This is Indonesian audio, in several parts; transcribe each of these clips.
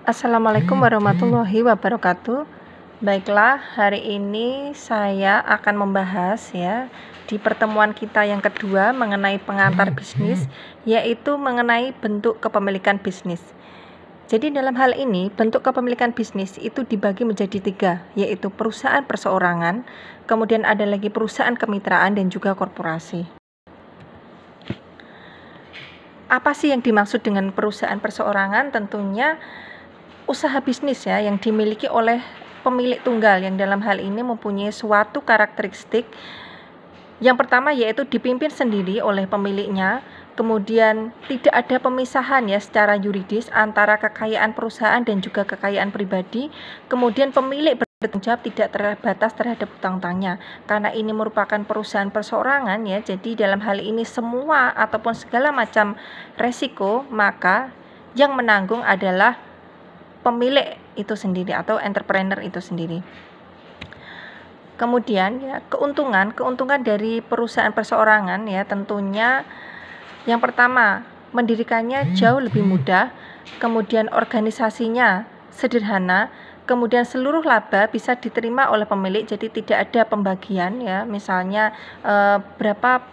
Assalamualaikum warahmatullahi wabarakatuh. Baiklah, hari ini saya akan membahas ya di pertemuan kita yang kedua mengenai pengantar bisnis, yaitu mengenai bentuk kepemilikan bisnis. Jadi dalam hal ini bentuk kepemilikan bisnis itu dibagi menjadi 3, yaitu perusahaan perseorangan, kemudian ada lagi perusahaan kemitraan dan juga korporasi. Apa sih yang dimaksud dengan perusahaan perseorangan? Tentunya usaha bisnis ya yang dimiliki oleh pemilik tunggal yang dalam hal ini mempunyai suatu karakteristik. Yang pertama yaitu dipimpin sendiri oleh pemiliknya, kemudian tidak ada pemisahan ya secara yuridis antara kekayaan perusahaan dan juga kekayaan pribadi, kemudian pemilik bertanggung jawab tidak terbatas terhadap hutang-hutangnya. Karena ini merupakan perusahaan perseorangan ya, jadi dalam hal ini semua ataupun segala macam resiko maka yang menanggung adalah pemilik itu sendiri atau entrepreneur itu sendiri. Kemudian ya keuntungan dari perusahaan perseorangan ya tentunya yang pertama mendirikannya jauh lebih mudah, kemudian organisasinya sederhana, kemudian seluruh laba bisa diterima oleh pemilik, jadi tidak ada pembagian ya, misalnya berapa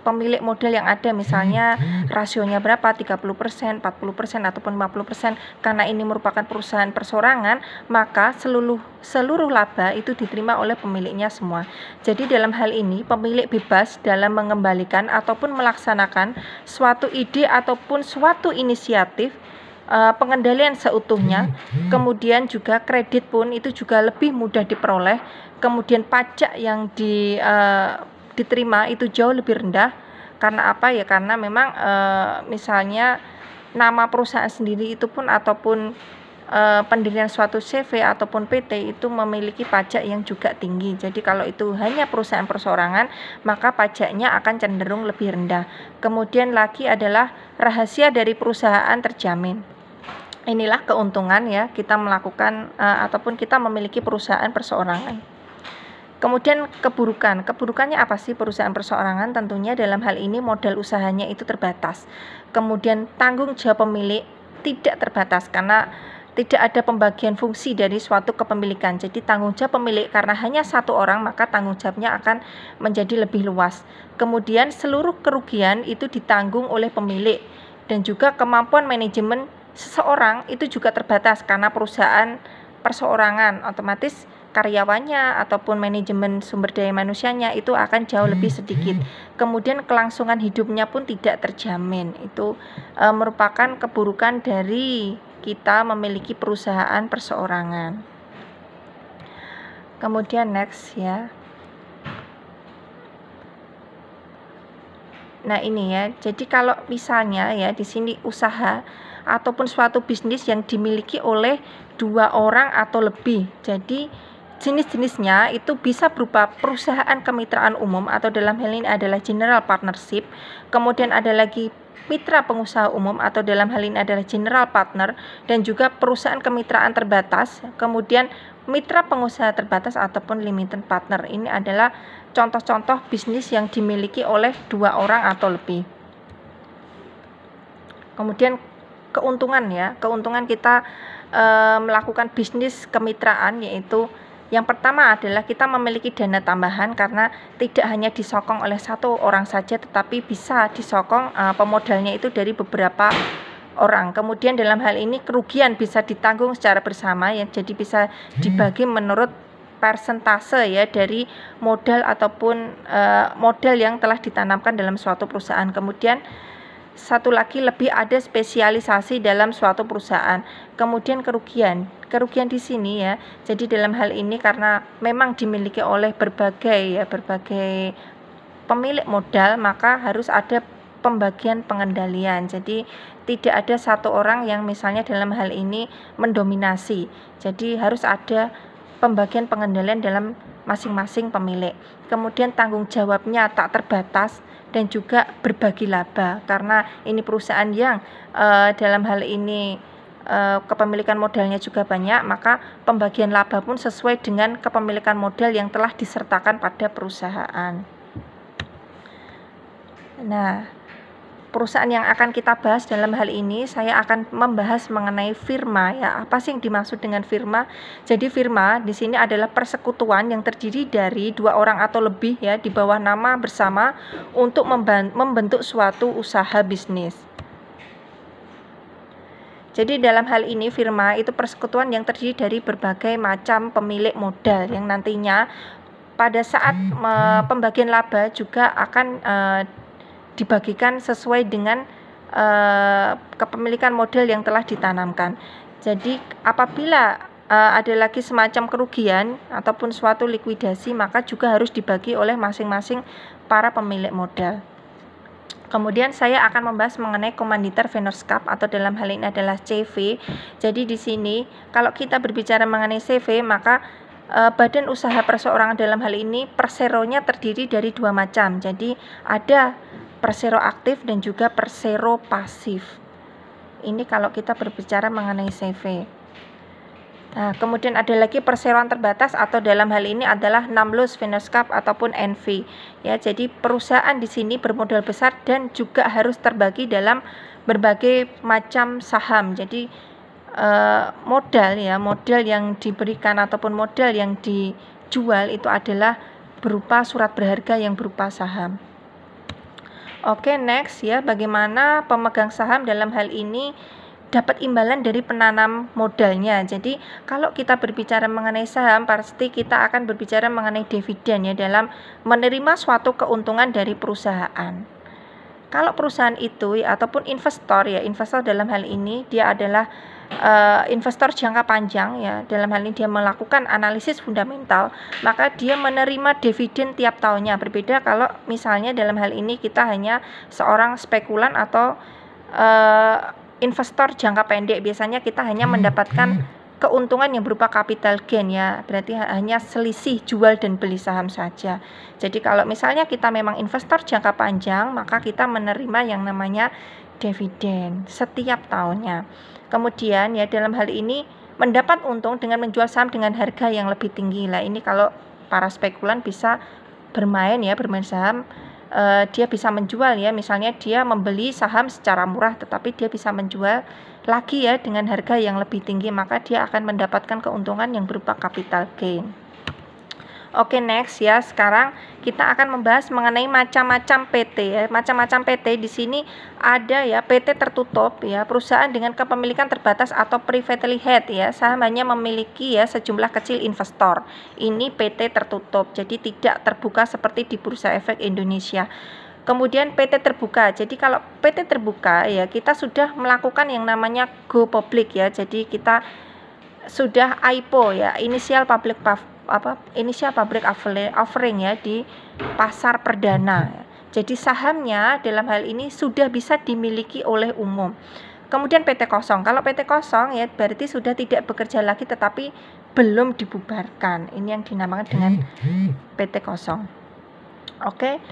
pemilik modal yang ada, misalnya rasionya berapa, 30%, 40% ataupun 50%. Karena ini merupakan perusahaan perseorangan, maka seluruh laba itu diterima oleh pemiliknya semua. Jadi dalam hal ini pemilik bebas dalam mengembalikan ataupun melaksanakan suatu ide ataupun suatu inisiatif, pengendalian seutuhnya, kemudian juga kredit pun itu juga lebih mudah diperoleh, kemudian pajak yang diterima itu jauh lebih rendah. Karena apa ya? Karena memang misalnya nama perusahaan sendiri itu pun ataupun pendirian suatu CV ataupun PT itu memiliki pajak yang juga tinggi. Jadi kalau itu hanya perusahaan perseorangan, maka pajaknya akan cenderung lebih rendah. Kemudian lagi adalah rahasia dari perusahaan terjamin. Inilah keuntungan ya kita melakukan ataupun kita memiliki perusahaan perseorangan. Kemudian keburukannya apa sih perusahaan perseorangan? Tentunya dalam hal ini modal usahanya itu terbatas. Kemudian tanggung jawab pemilik tidak terbatas karena tidak ada pembagian fungsi dari suatu kepemilikan. Jadi tanggung jawab pemilik karena hanya satu orang, maka tanggung jawabnya akan menjadi lebih luas. Kemudian seluruh kerugian itu ditanggung oleh pemilik dan juga kemampuan manajemen seseorang itu juga terbatas karena perusahaan perseorangan, otomatis karyawannya ataupun manajemen sumber daya manusianya itu akan jauh lebih sedikit. Kemudian kelangsungan hidupnya pun tidak terjamin. Itu merupakan keburukan dari kita memiliki perusahaan perseorangan. Kemudian next ya. Nah ini ya, jadi kalau misalnya ya di sini usaha ataupun suatu bisnis yang dimiliki oleh 2 orang atau lebih, jadi jenis-jenisnya itu bisa berupa perusahaan kemitraan umum atau dalam hal ini adalah general partnership, kemudian ada lagi mitra pengusaha umum atau dalam hal ini adalah general partner, dan juga perusahaan kemitraan terbatas, kemudian mitra pengusaha terbatas ataupun limited partner. Ini adalah contoh-contoh bisnis yang dimiliki oleh 2 orang atau lebih. Kemudian keuntungan kita melakukan bisnis kemitraan yaitu yang pertama adalah kita memiliki dana tambahan karena tidak hanya disokong oleh satu orang saja tetapi bisa disokong pemodalnya itu dari beberapa orang. Kemudian dalam hal ini kerugian bisa ditanggung secara bersama ya, jadi bisa dibagi menurut persentase ya dari modal ataupun modal yang telah ditanamkan dalam suatu perusahaan. Kemudian satu lagi lebih ada spesialisasi dalam suatu perusahaan. Kemudian kerugian di sini ya. Jadi dalam hal ini karena memang dimiliki oleh berbagai pemilik modal, maka harus ada pembagian pengendalian. Jadi tidak ada satu orang yang misalnya dalam hal ini mendominasi. Jadi harus ada pembagian pengendalian dalam masing-masing pemilik. Kemudian tanggung jawabnya tak terbatas dan juga berbagi laba karena ini perusahaan yang dalam hal ini kepemilikan modalnya juga banyak, maka pembagian laba pun sesuai dengan kepemilikan modal yang telah disertakan pada perusahaan. Nah, perusahaan yang akan kita bahas dalam hal ini, saya akan membahas mengenai firma ya. Apa sih yang dimaksud dengan firma? Jadi firma di sini adalah persekutuan yang terdiri dari 2 orang atau lebih ya di bawah nama bersama untuk membentuk suatu usaha bisnis. Jadi dalam hal ini firma itu persekutuan yang terdiri dari berbagai macam pemilik modal yang nantinya pada saat pembagian laba juga akan dibagikan sesuai dengan kepemilikan modal yang telah ditanamkan. Jadi apabila ada lagi semacam kerugian ataupun suatu likuidasi, maka juga harus dibagi oleh masing-masing para pemilik modal. Kemudian saya akan membahas mengenai Komanditer Vennootschap atau dalam hal ini adalah CV. Jadi di sini kalau kita berbicara mengenai CV, maka badan usaha perseorangan dalam hal ini perseronya terdiri dari 2 macam. Jadi ada persero aktif dan juga persero pasif. Ini kalau kita berbicara mengenai CV. Nah, kemudian ada lagi perseroan terbatas atau dalam hal ini adalah Namlus Vennootschap ataupun NV. Ya, jadi perusahaan di sini bermodal besar dan juga harus terbagi dalam berbagai macam saham. Jadi modal yang diberikan ataupun modal yang dijual itu adalah berupa surat berharga yang berupa saham. Oke, next ya, bagaimana pemegang saham dalam hal ini dapat imbalan dari penanam modalnya. Jadi kalau kita berbicara mengenai saham, pasti kita akan berbicara mengenai dividen ya, dalam menerima suatu keuntungan dari perusahaan. Kalau perusahaan itu ataupun investor dalam hal ini dia adalah investor jangka panjang ya, dalam hal ini dia melakukan analisis fundamental, maka dia menerima dividen tiap tahunnya. Berbeda kalau misalnya dalam hal ini kita hanya seorang spekulan atau investor jangka pendek, biasanya kita hanya mendapatkan keuntungan yang berupa capital gain ya, berarti hanya selisih jual dan beli saham saja. Jadi kalau misalnya kita memang investor jangka panjang, maka kita menerima yang namanya dividen setiap tahunnya. Kemudian ya dalam hal ini mendapat untung dengan menjual saham dengan harga yang lebih tinggi. Lah ini kalau para spekulan bisa bermain saham, dia bisa menjual ya, misalnya dia membeli saham secara murah tetapi dia bisa menjual lagi ya dengan harga yang lebih tinggi, maka dia akan mendapatkan keuntungan yang berupa capital gain. Oke, next ya, sekarang kita akan membahas mengenai macam-macam PT ya. Macam-macam PT di sini ada ya PT tertutup ya, perusahaan dengan kepemilikan terbatas atau privately held ya, saham hanya memiliki ya sejumlah kecil investor. Ini PT tertutup, jadi tidak terbuka seperti di Bursa Efek Indonesia. Kemudian PT terbuka. Jadi kalau PT terbuka ya kita sudah melakukan yang namanya go public ya. Jadi kita sudah IPO ya, initial public offering ya di pasar perdana. Jadi sahamnya dalam hal ini sudah bisa dimiliki oleh umum. Kemudian PT kosong. Kalau PT kosong ya berarti sudah tidak bekerja lagi tetapi belum dibubarkan. Ini yang dinamakan dengan PT kosong. Oke.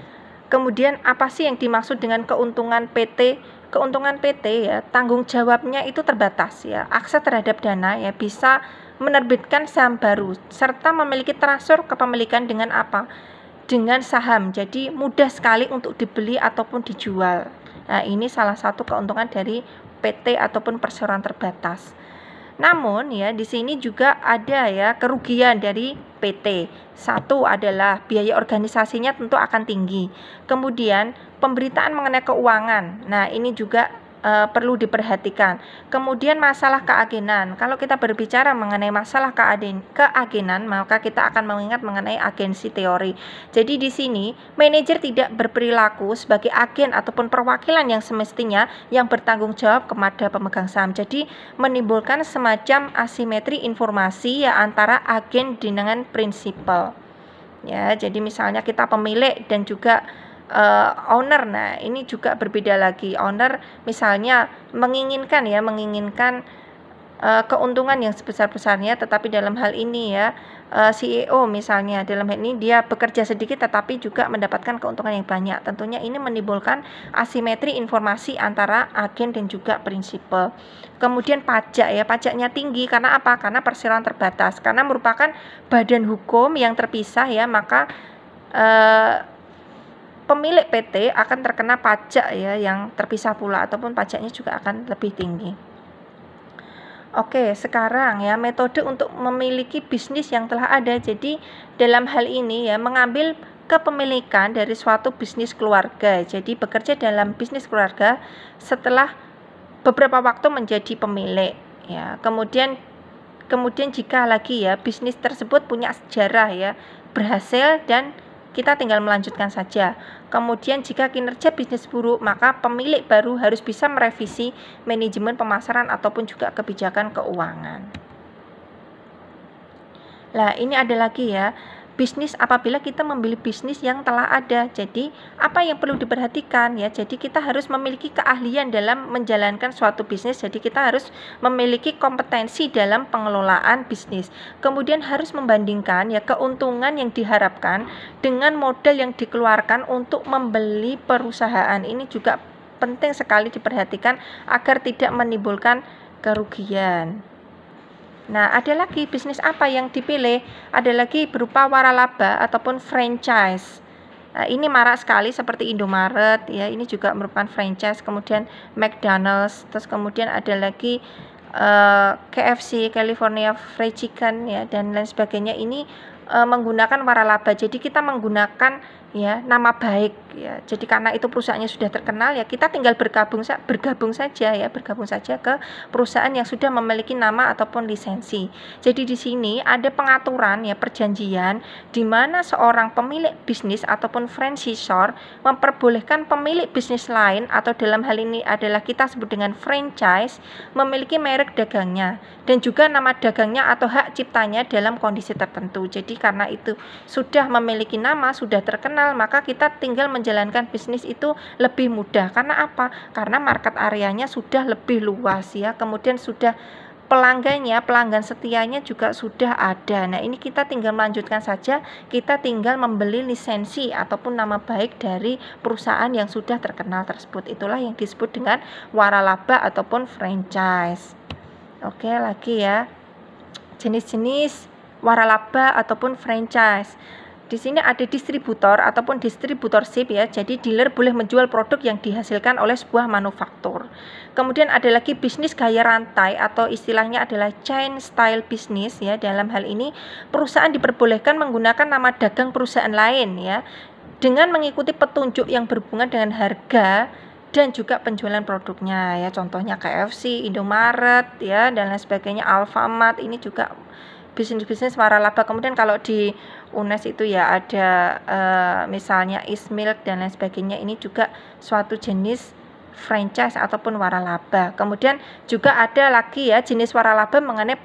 Kemudian apa sih yang dimaksud dengan keuntungan PT? Keuntungan PT ya, tanggung jawabnya itu terbatas ya. Akses terhadap dana ya, bisa menerbitkan saham baru serta memiliki transfer kepemilikan dengan apa? Dengan saham. Jadi mudah sekali untuk dibeli ataupun dijual. Nah, ini salah satu keuntungan dari PT ataupun perseroan terbatas. Namun ya di sini juga ada ya kerugian dari PT. Satu adalah biaya organisasinya tentu akan tinggi. Kemudian pemberitaan mengenai keuangan. Nah, ini juga perlu diperhatikan. Kemudian masalah keagenan. Kalau kita berbicara mengenai masalah keagenan, maka kita akan mengingat mengenai agensi teori. Jadi di sini manajer tidak berperilaku sebagai agen ataupun perwakilan yang semestinya yang bertanggung jawab kepada pemegang saham. Jadi menimbulkan semacam asimetri informasi ya antara agen dengan prinsipal. Ya, jadi misalnya kita pemilik dan juga owner. Nah, ini juga berbeda lagi. Owner misalnya menginginkan keuntungan yang sebesar-besarnya, tetapi dalam hal ini ya CEO misalnya dalam hal ini dia bekerja sedikit tetapi juga mendapatkan keuntungan yang banyak. Tentunya ini menimbulkan asimetri informasi antara agen dan juga prinsipal. Kemudian pajak ya, pajaknya tinggi karena apa? Karena perseroan terbatas. Karena merupakan badan hukum yang terpisah ya, maka pemilik PT akan terkena pajak ya yang terpisah pula, ataupun pajaknya juga akan lebih tinggi. Oke, sekarang ya metode untuk memiliki bisnis yang telah ada. Jadi dalam hal ini ya mengambil kepemilikan dari suatu bisnis keluarga. Jadi bekerja dalam bisnis keluarga setelah beberapa waktu menjadi pemilik ya. Kemudian jika lagi ya bisnis tersebut punya sejarah ya, berhasil dan kita tinggal melanjutkan saja. Kemudian jika kinerja bisnis buruk, maka pemilik baru harus bisa merevisi manajemen pemasaran ataupun juga kebijakan keuangan. Nah, ini ada lagi ya, bisnis apabila kita membeli bisnis yang telah ada. Jadi, apa yang perlu diperhatikan ya? Jadi, kita harus memiliki keahlian dalam menjalankan suatu bisnis. Jadi, kita harus memiliki kompetensi dalam pengelolaan bisnis. Kemudian harus membandingkan ya keuntungan yang diharapkan dengan modal yang dikeluarkan untuk membeli perusahaan. Ini juga penting sekali diperhatikan agar tidak menimbulkan kerugian. Nah, ada lagi bisnis apa yang dipilih? Ada lagi berupa waralaba ataupun franchise. Nah, ini marak sekali seperti Indomaret ya, ini juga merupakan franchise. Kemudian McDonald's, terus kemudian ada lagi KFC, California Fried Chicken ya, dan lain sebagainya. Ini menggunakan waralaba. Jadi kita menggunakan ya nama baik ya. Jadi karena itu perusahaannya sudah terkenal ya, kita tinggal bergabung saja ke perusahaan yang sudah memiliki nama ataupun lisensi. Jadi di sini ada pengaturan ya, perjanjian di mana seorang pemilik bisnis ataupun franchisor memperbolehkan pemilik bisnis lain, atau dalam hal ini adalah kita sebut dengan franchise, memiliki merek dagangnya dan juga nama dagangnya atau hak ciptanya dalam kondisi tertentu. Jadi karena itu sudah memiliki nama, sudah terkenal, maka kita tinggal menjalankan bisnis itu lebih mudah. Karena apa? Karena market areanya sudah lebih luas ya. Kemudian sudah pelanggan setianya juga sudah ada. Nah, ini kita tinggal melanjutkan saja, kita tinggal membeli lisensi ataupun nama baik dari perusahaan yang sudah terkenal tersebut. Itulah yang disebut dengan waralaba ataupun franchise. Oke, lagi ya. Jenis-jenis waralaba ataupun franchise. Di sini ada distributor ataupun distributorship ya. Jadi dealer boleh menjual produk yang dihasilkan oleh sebuah manufaktur. Kemudian ada lagi bisnis gaya rantai atau istilahnya adalah chain style business ya. Dalam hal ini perusahaan diperbolehkan menggunakan nama dagang perusahaan lain ya, dengan mengikuti petunjuk yang berhubungan dengan harga dan juga penjualan produknya ya. Contohnya KFC, Indomaret ya, dan lain sebagainya, Alfamart. Ini juga bisnis-bisnis waralaba. Kemudian kalau di UNES itu ya ada misalnya Ismilk dan lain sebagainya. Ini juga suatu jenis franchise ataupun waralaba. Kemudian juga ada lagi ya jenis waralaba mengenai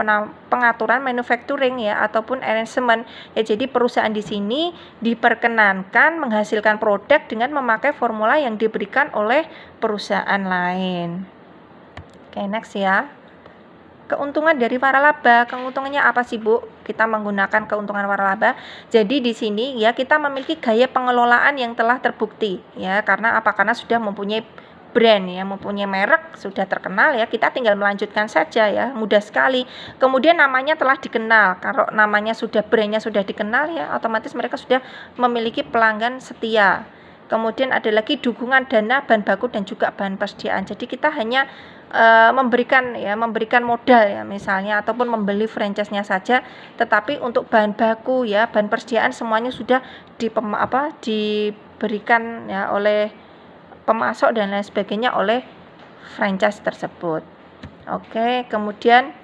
pengaturan manufacturing ya ataupun arrangement ya. Jadi perusahaan di sini diperkenankan menghasilkan produk dengan memakai formula yang diberikan oleh perusahaan lain. Oke, next ya. Keuntungan dari waralaba, keuntungannya apa sih Bu? Kita menggunakan keuntungan waralaba. Jadi di sini ya kita memiliki gaya pengelolaan yang telah terbukti ya. Karena apa? Karena sudah mempunyai brand ya, mempunyai merek, sudah terkenal ya. Kita tinggal melanjutkan saja ya, mudah sekali. Kemudian namanya telah dikenal. Kalau namanya sudah, brandnya sudah dikenal ya, otomatis mereka sudah memiliki pelanggan setia. Kemudian ada lagi dukungan dana, bahan baku dan juga bahan persediaan. Jadi kita hanya memberikan modal ya misalnya, ataupun membeli franchise-nya saja, tetapi untuk bahan baku ya, bahan persediaan semuanya sudah diberikan ya oleh pemasok dan lain sebagainya oleh franchise tersebut. Oke, kemudian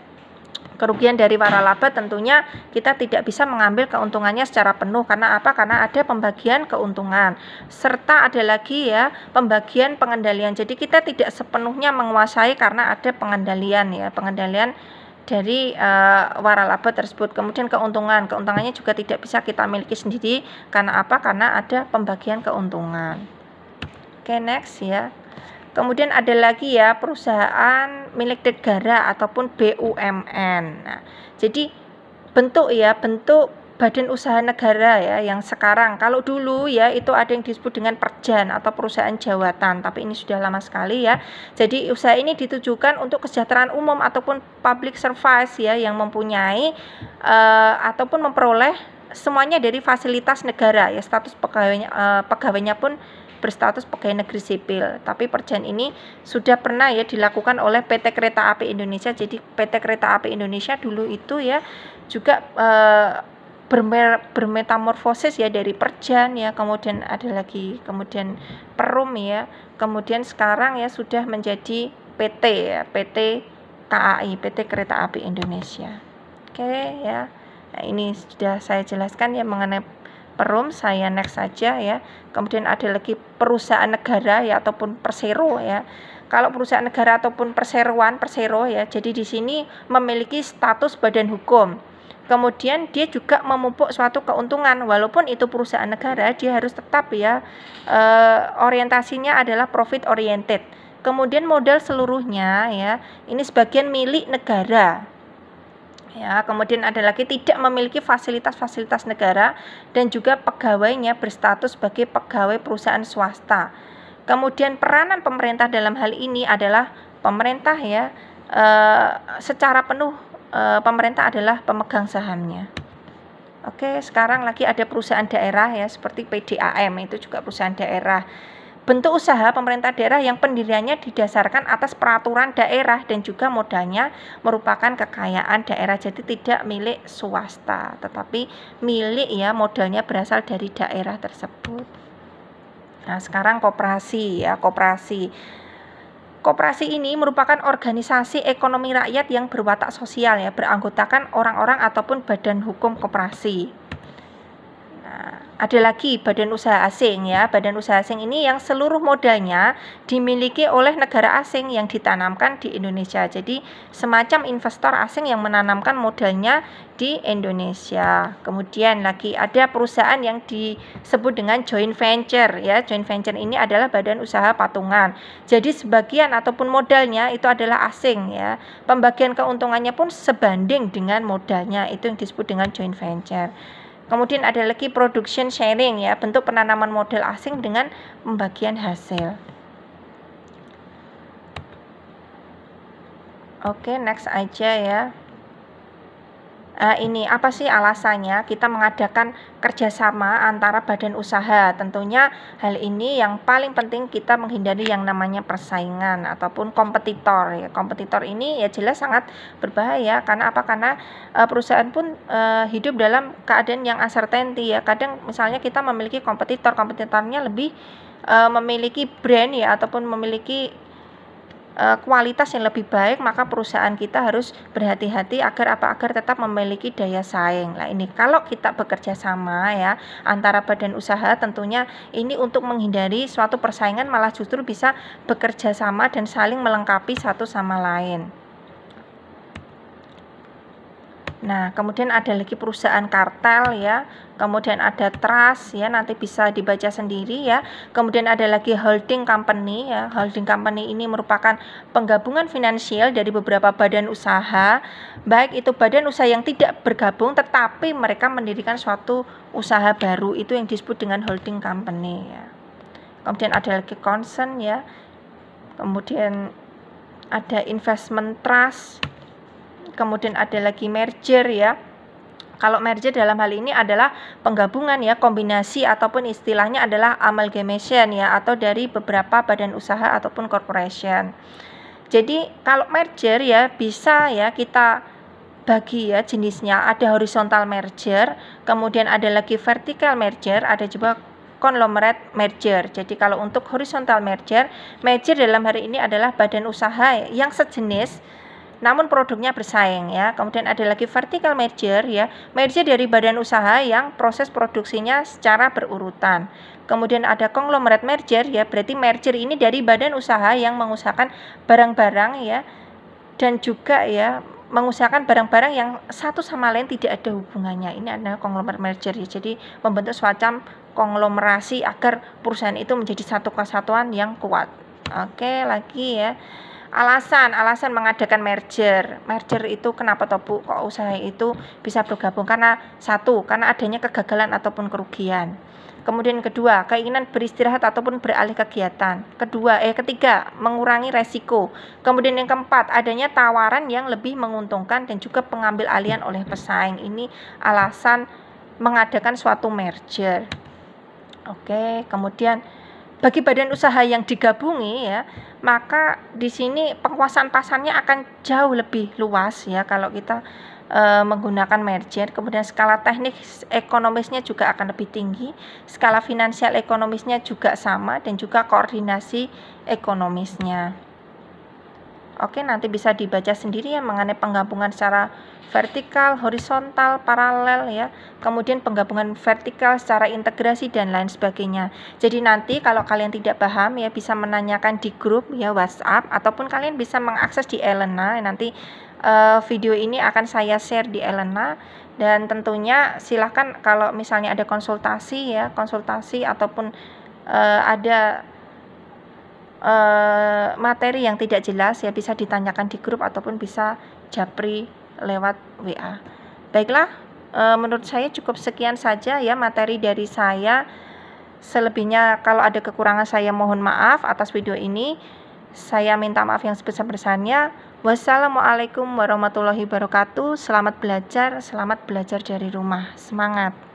kerugian dari waralaba tentunya kita tidak bisa mengambil keuntungannya secara penuh. Karena apa? Karena ada pembagian keuntungan, serta ada lagi ya pembagian pengendalian. Jadi kita tidak sepenuhnya menguasai karena ada pengendalian dari waralaba tersebut. Kemudian keuntungannya juga tidak bisa kita miliki sendiri. Karena apa? Karena ada pembagian keuntungan. Oke, next ya. Kemudian ada lagi ya perusahaan milik negara ataupun BUMN. Nah, jadi bentuk badan usaha negara ya yang sekarang. Kalau dulu ya itu ada yang disebut dengan perjan atau perusahaan jawatan, tapi ini sudah lama sekali ya. Jadi usaha ini ditujukan untuk kesejahteraan umum ataupun public service ya, yang mempunyai ataupun memperoleh semuanya dari fasilitas negara ya, status pegawainya pun berstatus pegawai negeri sipil. Tapi perjanjian ini sudah pernah ya dilakukan oleh PT Kereta Api Indonesia. Jadi PT Kereta Api Indonesia dulu itu ya juga bermetamorfosis ya dari Perjan ya, kemudian ada lagi kemudian Perum ya, kemudian sekarang ya sudah menjadi PT ya, PT KAI, PT Kereta Api Indonesia. Oke ya. Nah, ini sudah saya jelaskan ya mengenai Perum. Saya next saja ya. Kemudian ada lagi perusahaan negara ya ataupun persero ya. Kalau perusahaan negara ataupun persero ya, jadi di sini memiliki status badan hukum. Kemudian dia juga memupuk suatu keuntungan, walaupun itu perusahaan negara, dia harus tetap ya orientasinya adalah profit oriented. Kemudian modal seluruhnya ya, ini sebagian milik negara. Ya, kemudian ada lagi tidak memiliki fasilitas-fasilitas negara dan juga pegawainya berstatus sebagai pegawai perusahaan swasta. Kemudian peranan pemerintah dalam hal ini adalah pemerintah ya, secara penuh pemerintah adalah pemegang sahamnya. Oke, sekarang lagi ada perusahaan daerah ya, seperti PDAM, itu juga perusahaan daerah. Bentuk usaha pemerintah daerah yang pendiriannya didasarkan atas peraturan daerah dan juga modalnya merupakan kekayaan daerah, jadi tidak milik swasta tetapi milik ya, modalnya berasal dari daerah tersebut. Nah, sekarang koperasi ya, koperasi ini merupakan organisasi ekonomi rakyat yang berwatak sosial ya, beranggotakan orang-orang ataupun badan hukum koperasi. Ada lagi badan usaha asing ya. Badan usaha asing ini yang seluruh modalnya dimiliki oleh negara asing yang ditanamkan di Indonesia. Jadi semacam investor asing yang menanamkan modalnya di Indonesia. Kemudian lagi ada perusahaan yang disebut dengan joint venture ya. Joint venture ini adalah badan usaha patungan. Jadi sebagian ataupun modalnya itu adalah asing ya. Pembagian keuntungannya pun sebanding dengan modalnya. Itu yang disebut dengan joint venture. Kemudian ada lagi production sharing ya, bentuk penanaman modal asing dengan pembagian hasil. Oke, next aja ya. Ini apa sih alasannya kita mengadakan kerjasama antara badan usaha? Tentunya hal ini yang paling penting kita menghindari yang namanya persaingan ataupun kompetitor ya. Kompetitor ini ya jelas sangat berbahaya karena apa? Karena perusahaan pun hidup dalam keadaan yang uncertainty ya. Kadang misalnya kita memiliki kompetitornya lebih memiliki brand ya ataupun memiliki kualitas yang lebih baik, maka perusahaan kita harus berhati-hati agar tetap memiliki daya saing. Nah, ini kalau kita bekerja sama ya antara badan usaha, tentunya ini untuk menghindari suatu persaingan, malah justru bisa bekerja sama dan saling melengkapi satu sama lain. Nah, kemudian ada lagi perusahaan kartel ya, kemudian ada trust ya, nanti bisa dibaca sendiri ya. Kemudian ada lagi holding company ya. Holding company ini merupakan penggabungan finansial dari beberapa badan usaha, baik itu badan usaha yang tidak bergabung tetapi mereka mendirikan suatu usaha baru, itu yang disebut dengan holding company ya. Kemudian ada lagi concern ya. Kemudian ada investment trust. Kemudian ada lagi merger ya. Kalau merger dalam hal ini adalah penggabungan ya, kombinasi ataupun istilahnya adalah amalgamation ya, atau dari beberapa badan usaha ataupun corporation. Jadi kalau merger ya bisa ya kita bagi ya jenisnya, ada horizontal merger, kemudian ada lagi vertical merger, ada juga conglomerate merger. Jadi kalau untuk horizontal merger dalam hari ini adalah badan usaha yang sejenis namun produknya bersaing ya. Kemudian ada lagi vertical merger ya, merger dari badan usaha yang proses produksinya secara berurutan. Kemudian ada conglomerate merger ya, berarti merger ini dari badan usaha yang mengusahakan barang-barang ya, dan juga ya mengusahakan barang-barang yang satu sama lain tidak ada hubungannya. Ini adalah conglomerate merger ya. Jadi membentuk semacam konglomerasi agar perusahaan itu menjadi satu kesatuan yang kuat. Oke, lagi ya. Alasan mengadakan merger itu kenapa toh Bu kok usaha itu bisa bergabung? Karena satu, karena adanya kegagalan ataupun kerugian. Kemudian kedua, keinginan beristirahat ataupun beralih kegiatan. Ketiga, mengurangi resiko. Kemudian yang keempat, adanya tawaran yang lebih menguntungkan dan juga pengambil alihan oleh pesaing. Ini alasan mengadakan suatu merger. Oke, kemudian bagi badan usaha yang digabungi ya, maka di sini penguasaan pasarnya akan jauh lebih luas ya kalau kita menggunakan merger. Kemudian skala teknik ekonomisnya juga akan lebih tinggi, skala finansial ekonomisnya juga sama, dan juga koordinasi ekonomisnya. Oke, nanti bisa dibaca sendiri ya mengenai penggabungan secara vertikal, horizontal, paralel ya. Kemudian penggabungan vertikal secara integrasi dan lain sebagainya. Jadi nanti kalau kalian tidak paham ya bisa menanyakan di grup ya WhatsApp, ataupun kalian bisa mengakses di Elena. Nanti video ini akan saya share di Elena, dan tentunya silahkan kalau misalnya ada konsultasi ataupun ada materi yang tidak jelas ya bisa ditanyakan di grup ataupun bisa japri lewat WA. Baiklah, menurut saya cukup sekian saja ya materi dari saya. Selebihnya kalau ada kekurangan saya mohon maaf atas video ini. Saya minta maaf yang sebesar-besarnya. Wassalamualaikum warahmatullahi wabarakatuh. Selamat belajar dari rumah. Semangat!